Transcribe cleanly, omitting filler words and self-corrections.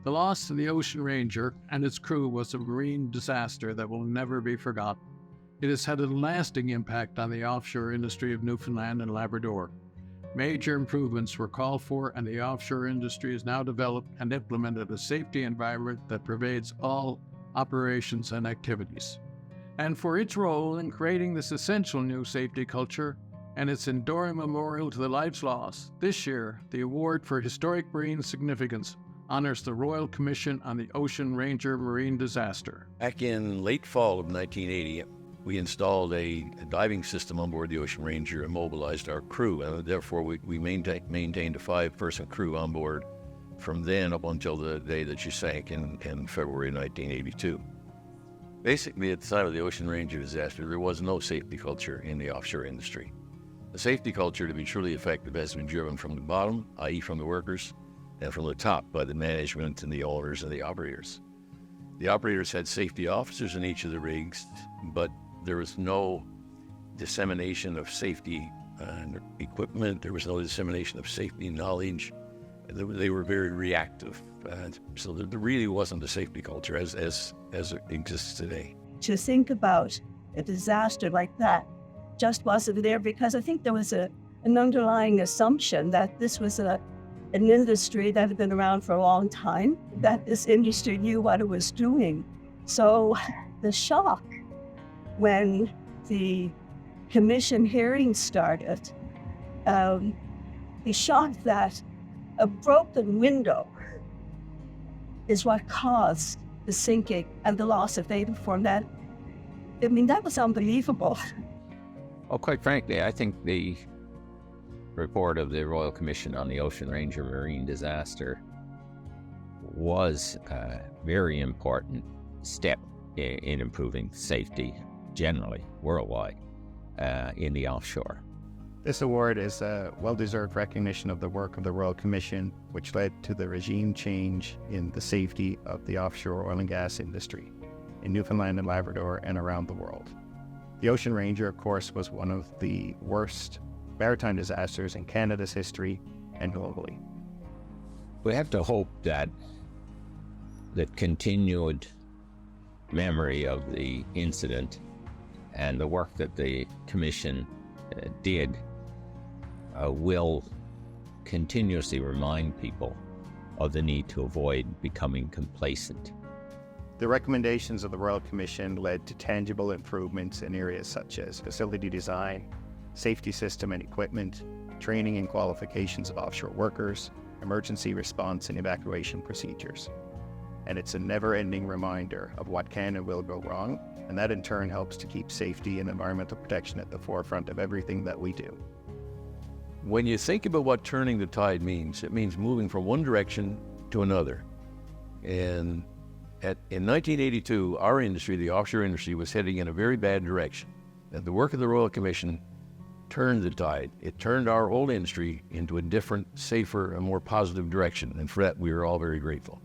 The loss of the Ocean Ranger and its crew was a marine disaster that will never be forgotten. It has had a lasting impact on the offshore industry of Newfoundland and Labrador. Major improvements were called for, and the offshore industry has now developed and implemented a safety environment that pervades all operations and activities. And for its role in creating this essential new safety culture and its enduring memorial to the lives lost, this year, the Award for Historic Marine Significance honors the Royal Commission on the Ocean Ranger marine disaster. Back in late fall of 1980, we installed a diving system on board the Ocean Ranger and mobilized our crew, and therefore we maintained a 5-person crew on board from then up until the day that she sank in February 1982. Basically, at the time of the Ocean Ranger disaster, there was no safety culture in the offshore industry. The safety culture, to be truly effective, has been driven from the bottom, i.e. from the workers, and from the top by the management and the owners and the operators. The operators had safety officers in each of the rigs, but there was no dissemination of safety equipment. There was no dissemination of safety knowledge. They were very reactive. So there really wasn't a safety culture as it exists today. To think about a disaster like that just wasn't there, because I think there was an underlying assumption that this was an industry that had been around for a long time, that this industry knew what it was doing. So the shock when the commission hearing started, the shock that a broken window is what caused the sinking and the loss of data from that. I mean, that was unbelievable. Well, quite frankly, I think the report of the Royal Commission on the Ocean Ranger marine disaster was a very important step in improving safety generally, worldwide, in the offshore. This award is a well-deserved recognition of the work of the Royal Commission, which led to the regime change in the safety of the offshore oil and gas industry in Newfoundland and Labrador and around the world. The Ocean Ranger, of course, was one of the worst maritime disasters in Canada's history and globally. We have to hope that the continued memory of the incident and the work that the Commission did will continuously remind people of the need to avoid becoming complacent. The recommendations of the Royal Commission led to tangible improvements in areas such as facility design, safety system and equipment, training and qualifications of offshore workers, emergency response and evacuation procedures. And it's a never-ending reminder of what can and will go wrong, and that in turn helps to keep safety and environmental protection at the forefront of everything that we do. When you think about what turning the tide means, it means moving from one direction to another. And in 1982, our industry, the offshore industry, was heading in a very bad direction. And the work of the Royal Commission turned the tide. It turned our whole industry into a different, safer, and more positive direction. And for that, we are all very grateful.